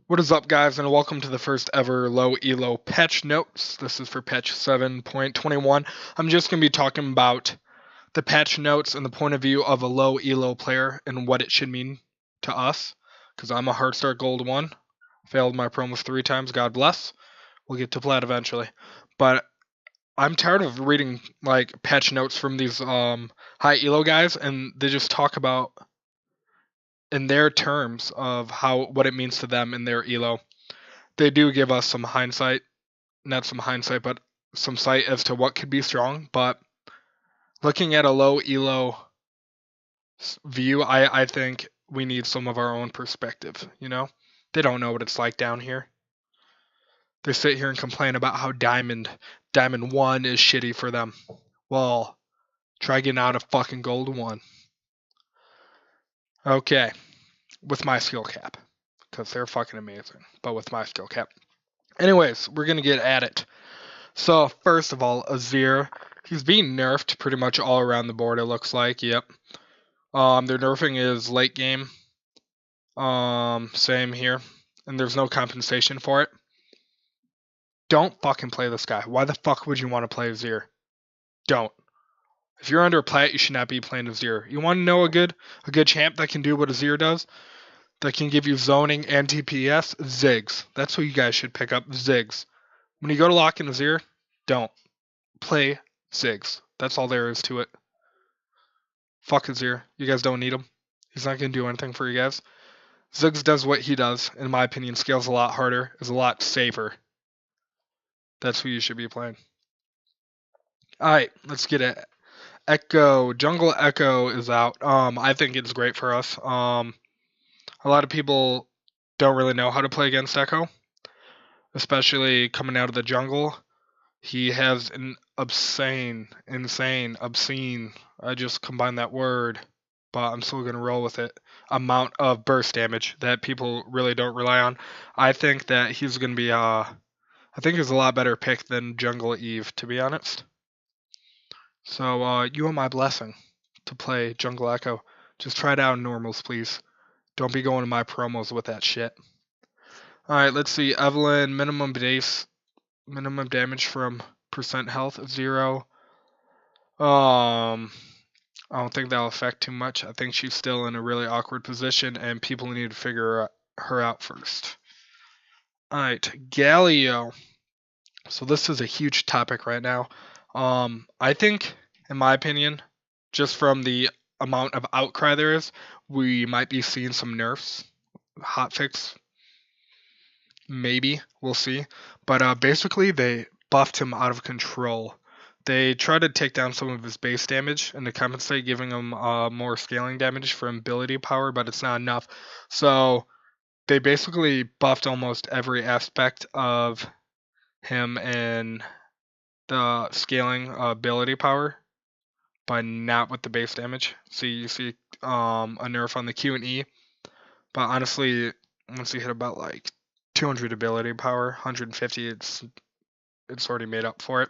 What is up, guys, and welcome to the first ever low elo patch notes. This is for patch 7.21. I'm just going to be talking about the patch notes and the point of view of a low elo player and what it should mean to us, because I'm a Heartstart Gold 1. Failed my promos 3 times, God bless. We'll get to plat eventually. But I'm tired of reading like patch notes from these high elo guys, and they just talk about in their terms of what it means to them in their elo. They do give us some hindsight, not some hindsight, but some sight as to what could be strong. But looking at a low elo view, I think we need some of our own perspective. They don't know what it's like down here. They sit here and complain about how Diamond 1 is shitty for them. Well, try getting out of fucking Gold 1. Okay, with my skill cap, because they're fucking amazing, but with my skill cap. Anyways, we're gonna get at it. So, first of all, Azir, he's being nerfed pretty much all around the board, it looks like. Yep. They're nerfing his late game. Same here. And there's no compensation for it. Don't fucking play this guy. Why the fuck would you want to play Azir? Don't. If you're under a plat, you should not be playing Azir. You want to know a good champ that can do what Azir does? That can give you zoning and TPS? Ziggs. That's what you guys should pick up. Ziggs. When you go to lock in Azir, don't. Play Ziggs. That's all there is to it. Fuck Azir. You guys don't need him. He's not going to do anything for you guys. Ziggs does what he does. In my opinion, scales a lot harder, is a lot safer. That's who you should be playing. Alright, let's get it. Echo. Jungle Echo is out. I think it's great for us. A lot of people don't really know how to play against Echo, especially coming out of the jungle. He has an obscene, I just combined that word, but I'm still going to roll with it, amount of burst damage that people really don't rely on. I think that he's going to be, I think he's a lot better pick than Jungle Eve, to be honest. So, you are my blessing to play Jungle Echo. Just try it out in normals, please. Don't be going to my promos with that shit. Alright, let's see. Evelynn, minimum damage from percent health, 0. I don't think that'll affect too much. I think she's still in a really awkward position, and people need to figure her out first. Alright, Galio. So this is a huge topic right now. I think, in my opinion, just from the amount of outcry there is, we might be seeing some nerfs. Hotfix. Maybe. We'll see. But basically, they buffed him out of control. They tried to take down some of his base damage and to compensate, giving him more scaling damage from ability power, but it's not enough. So they basically buffed almost every aspect of him and the scaling ability power, but not with the base damage. So you see a nerf on the Q and E, but honestly, once you hit about like 200 ability power, 150, it's already made up for it.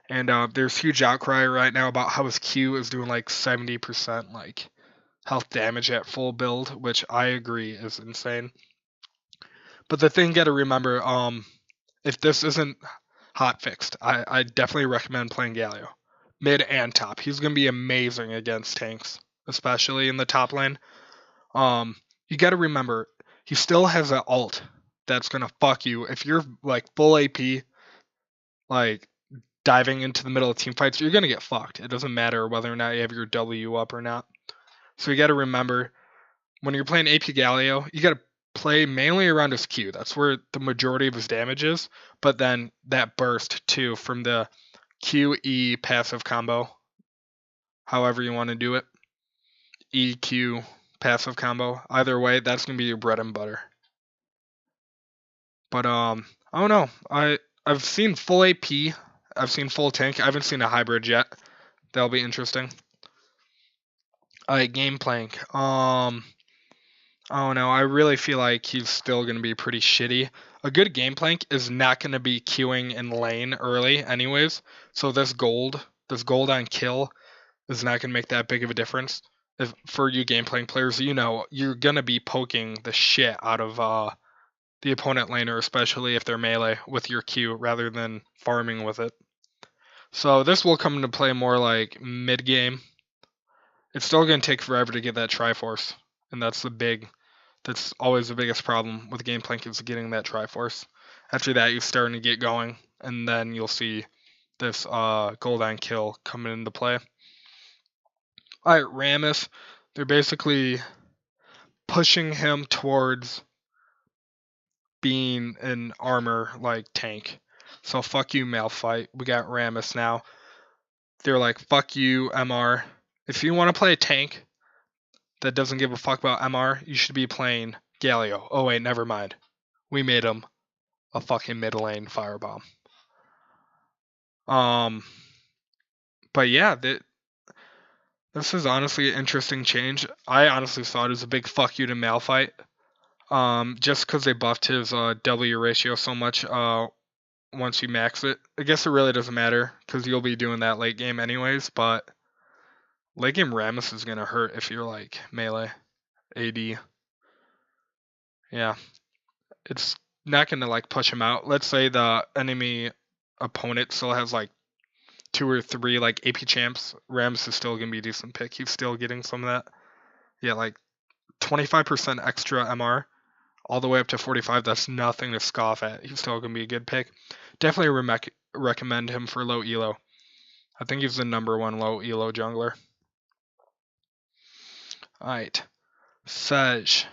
And there's huge outcry right now about how his Q is doing like 70% like health damage at full build, which I agree is insane. But the thing you gotta remember, if this isn't hot fixed, I definitely recommend playing Galio. Mid and top. He's gonna be amazing against tanks, especially in the top lane. You gotta remember, he still has an ult that's gonna fuck you. If you're like full AP, like diving into the middle of team fights, you're gonna get fucked. It doesn't matter whether or not you have your W up or not. So you gotta remember, when you're playing AP Galio, you gotta play mainly around his Q. That's where the majority of his damage is. But then that burst too from the QE passive combo, however you want to do it. EQ passive combo. Either way, that's gonna be your bread and butter. But I don't know. I've seen full AP. I've seen full tank. I haven't seen a hybrid yet. That'll be interesting. Alright, Gameplank. I don't know. I really feel like he's still going to be pretty shitty. A good Gameplank is not going to be queuing in lane early anyways. So this gold on kill is not going to make that big of a difference. For you Gameplank players, you're going to be poking the shit out of the opponent laner, especially if they're melee, with your Q rather than farming with it. So this will come into play more like mid-game. It's still going to take forever to get that Triforce, and that's always the biggest problem with Gangplank is getting that Triforce. After that, you're starting to get going, and then you'll see this Goldine kill coming into play. Alright, Rammus, they're basically pushing him towards being an armor like tank. So fuck you, Malphite. We got Rammus now. They're like, fuck you, MR. If you want to play a tank that doesn't give a fuck about MR, you should be playing Galio. Oh wait, never mind. We made him a fucking mid lane firebomb. But yeah, this is honestly an interesting change. I honestly thought it was a big fuck you to Malphite. Just because they buffed his W ratio so much once you max it. I guess it really doesn't matter because you'll be doing that late game anyways, but late game Rammus is going to hurt if you're like melee AD. Yeah. It's not going to like push him out. Let's say the enemy opponent still has like 2 or 3 like AP champs. Rammus is still going to be a decent pick. He's still getting some of that. Yeah, like 25% extra MR all the way up to 45. That's nothing to scoff at. He's still going to be a good pick. Definitely recommend him for low elo. I think he's the number 1 low elo jungler. Alright. Sedge.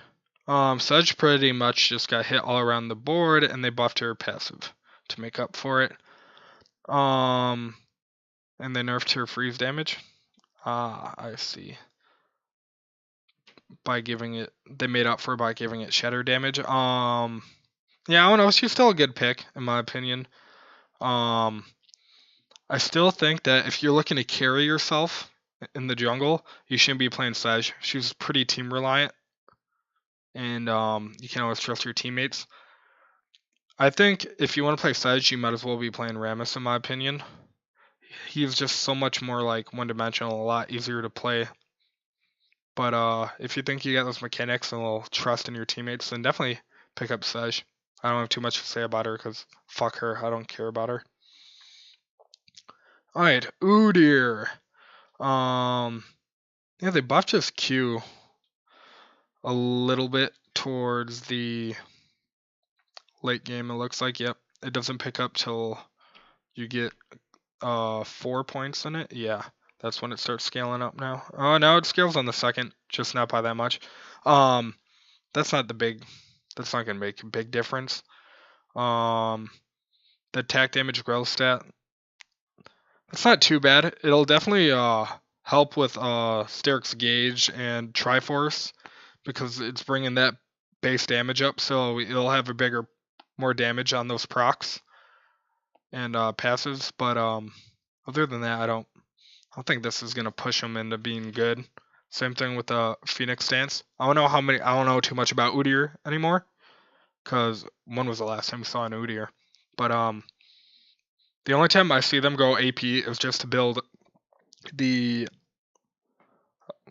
Sedge pretty much just got hit all around the board, and they buffed her passive to make up for it. And they nerfed her freeze damage. I see. They made up for by giving it shatter damage. Yeah, I don't know. She's still a good pick, in my opinion. I still think that if you're looking to carry yourself in the jungle, you shouldn't be playing Sedge. She's pretty team reliant, and you can always trust your teammates. I think if you want to play Sedge, you might as well be playing Rammus, in my opinion. He's just so much more like one-dimensional, a lot easier to play. But if you think you got those mechanics and a little trust in your teammates, then definitely pick up Sedge. I don't have too much to say about her because fuck her. I don't care about her. Alright, Udyr. Yeah, they buffed his Q a little bit towards the late game, it looks like. Yep, it doesn't pick up till you get 4 points in it. Yeah, that's when it starts scaling up now. Oh, now it scales on the second, just not by that much. That's not gonna make a big difference. The attack damage growth stat, that's not too bad. It'll definitely help with Steric's Gauge and Triforce because it's bringing that base damage up, so it'll have a more damage on those procs and passives. But other than that, I don't think this is gonna push him into being good. Same thing with the Phoenix stance. I don't know too much about Udyr anymore, because when was the last time we saw an Udyr? But the only time I see them go AP is just to build the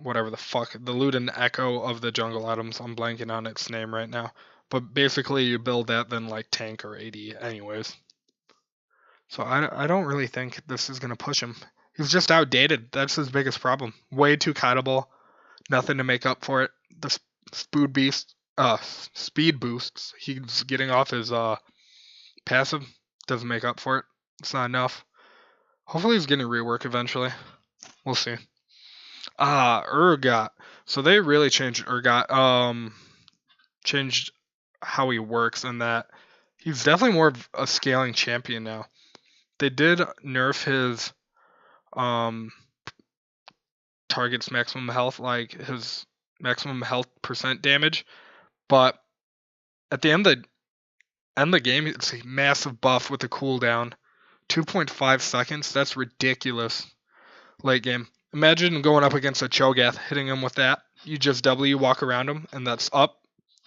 whatever the fuck, the Luden Echo of the jungle items. I'm blanking on its name right now. But basically you build that then like tank or AD anyways. So I don't really think this is going to push him. He's just outdated. That's his biggest problem. Way too kiteable. Nothing to make up for it. The speed boosts he's getting off his passive doesn't make up for it. It's not enough. Hopefully he's getting rework eventually. We'll see. Urgot. So they really changed Urgot. Changed how he works and that he's definitely more of a scaling champion now. They did nerf his target's maximum health, like his maximum health percent damage, but at the end of the game, it's a massive buff with a cooldown. 2.5 seconds, that's ridiculous. Late game. Imagine going up against a Cho'Gath, hitting him with that. You just W, walk around him, and that's up.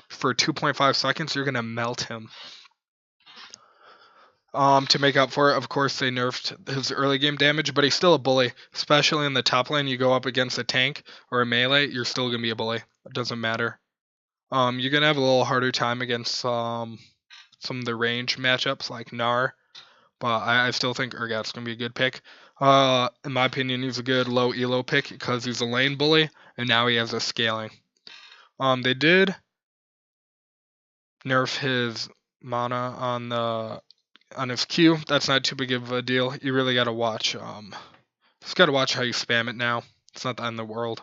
For 2.5 seconds, you're going to melt him. To make up for it, of course, they nerfed his early game damage, but he's still a bully. Especially in the top lane, you go up against a tank or a melee, you're still going to be a bully. It doesn't matter. You're gonna have a little harder time against some of the range matchups like Gnar, but I still think Urgat's gonna be a good pick. In my opinion, he's a good low elo pick because he's a lane bully, and now he has a scaling. They did nerf his mana on his Q. That's not too big of a deal. You really gotta watch. Just gotta watch how you spam it now. It's not the end of the world.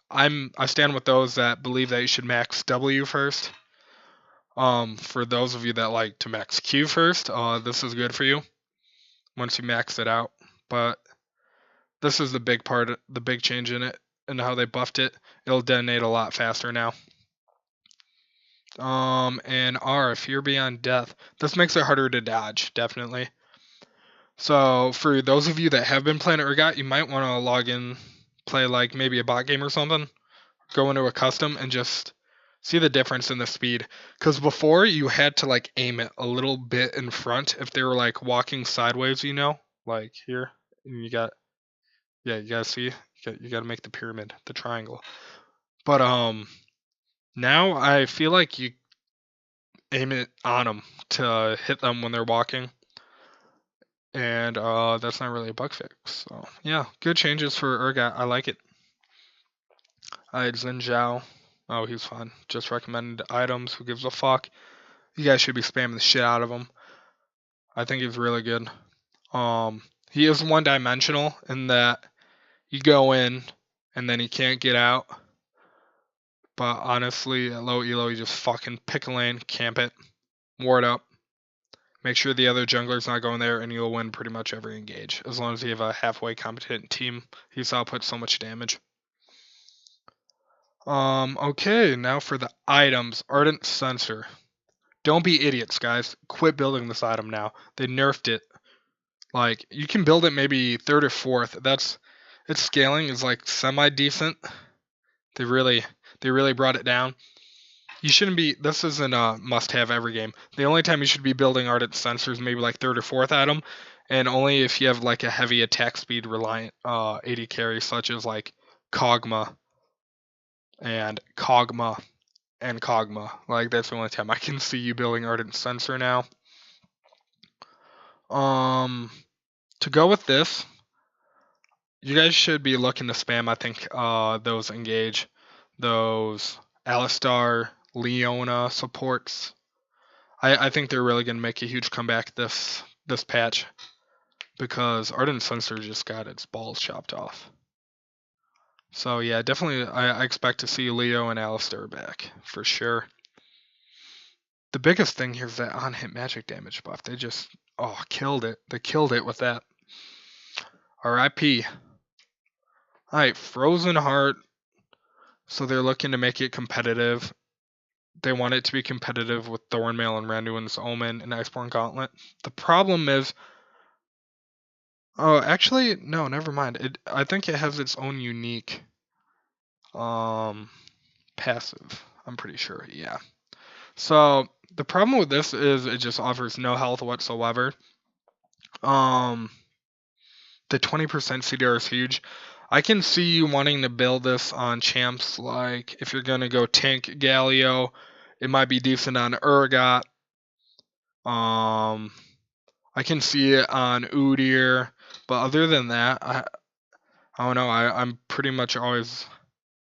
I stand with those that believe that you should max W first. For those of you that like to max Q first, this is good for you once you max it out. But this is the big part, the big change in it, and how they buffed it. It'll detonate a lot faster now. And R, Fear Beyond Death. This makes it harder to dodge, definitely. So for those of you that have been playing Urgot, you might want to log in, play like maybe a bot game or something, go into a custom and just see the difference in the speed. Because before you had to like aim it a little bit in front if they were like walking sideways, you know, like here, and you gotta see, you gotta make the pyramid, the triangle. But now I feel like you aim it on them to hit them when they're walking. And that's not really a bug fix. So yeah, good changes for Urgot. I like it. Alright, Xin Zhao. Oh, he's fun. Just recommended items. Who gives a fuck? You guys should be spamming the shit out of him. I think he's really good. He is one-dimensional in that you go in and then he can't get out. But honestly, at low elo, you just fucking pick a lane, camp it, ward up. Make sure the other jungler's not going there, and you'll win pretty much every engage. As long as you have a halfway competent team, he's output so much damage. Okay, now for the items. Ardent Censer. Don't be idiots, guys. Quit building this item now. They nerfed it. Like, you can build it maybe 3rd or 4th. Its scaling is like semi-decent. They really brought it down. You shouldn't be, this isn't a must-have every game. The only time you should be building Ardent Censer is maybe like 3rd or 4th item, and only if you have like a heavy attack speed reliant AD carry, such as like Kog'Maw and Kog'Maw and Kog'Maw. Like, that's the only time I can see you building Ardent Censer now. To go with this, you guys should be looking to spam, I think, those engage, those Alistar, Leona supports. I think they're really going to make a huge comeback this patch, because Ardent Censer just got its balls chopped off. So yeah, definitely I expect to see Leo and Alistar back, for sure. The biggest thing here is that on-hit magic damage buff. They just, killed it. They killed it with that. RIP. Alright, Frozen Heart. So they're looking to make it competitive. They want it to be competitive with Thornmail and Randuin's Omen and Iceborne Gauntlet. The problem is... Oh, actually, no, never mind. I think it has its own unique passive. I'm pretty sure, yeah. So, the problem with this is it just offers no health whatsoever. The 20% CDR is huge. I can see you wanting to build this on champs, like if you're going to go tank Galio, it might be decent on Urgot. I can see it on Udyr, but other than that, I don't know. I'm pretty much always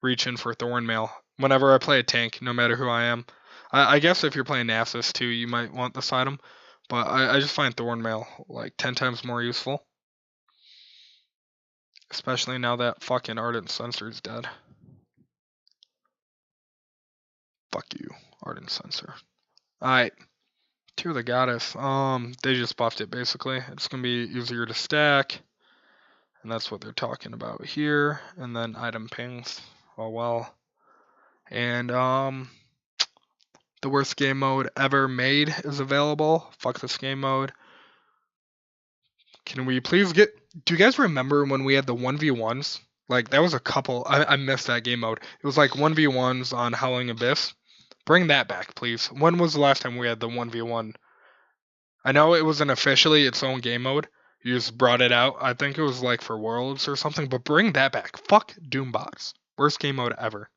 reaching for Thornmail whenever I play a tank, no matter who I am. I guess if you're playing Nasus too, you might want this item, but I just find Thornmail like 10 times more useful. Especially now that fucking Ardent Censer is dead. Fuck you, Ardent Censer. Alright. Tear the Goddess. They just buffed it basically. It's gonna be easier to stack. And that's what they're talking about here. And then item pings. Oh well. And the worst game mode ever made is available. Fuck this game mode. Can we please get... Do you guys remember when we had the 1v1s? Like, that was a couple... I missed that game mode. It was like 1v1s on Howling Abyss. Bring that back, please. When was the last time we had the 1v1? I know it wasn't officially its own game mode. You just brought it out. I think it was like for Worlds or something. But bring that back. Fuck Doombox. Worst game mode ever.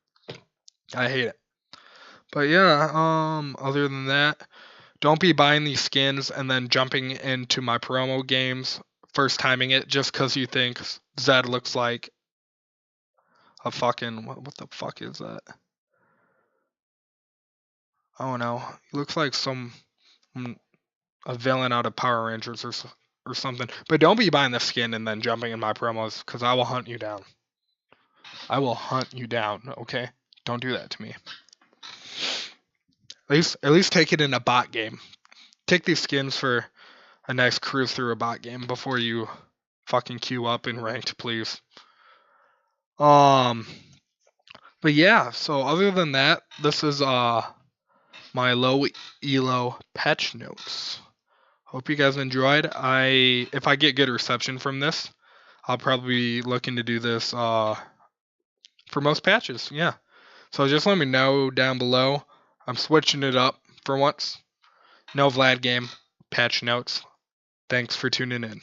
I hate it. But yeah, other than that, don't be buying these skins and then jumping into my promo games, first timing it just because you think Zed looks like a fucking what the fuck is that? I don't know. He looks like a villain out of Power Rangers or something. But don't be buying the skin and then jumping in my promos because I will hunt you down. I will hunt you down. Okay, don't do that to me. At least take it in a bot game. Take these skins for a nice cruise through a bot game before you fucking queue up in ranked, please. But yeah. So other than that, this is my low elo patch notes. Hope you guys enjoyed. If I get good reception from this, I'll probably be looking to do this for most patches. Yeah. So just let me know down below. I'm switching it up for once. No Vlad game, patch notes. Thanks for tuning in.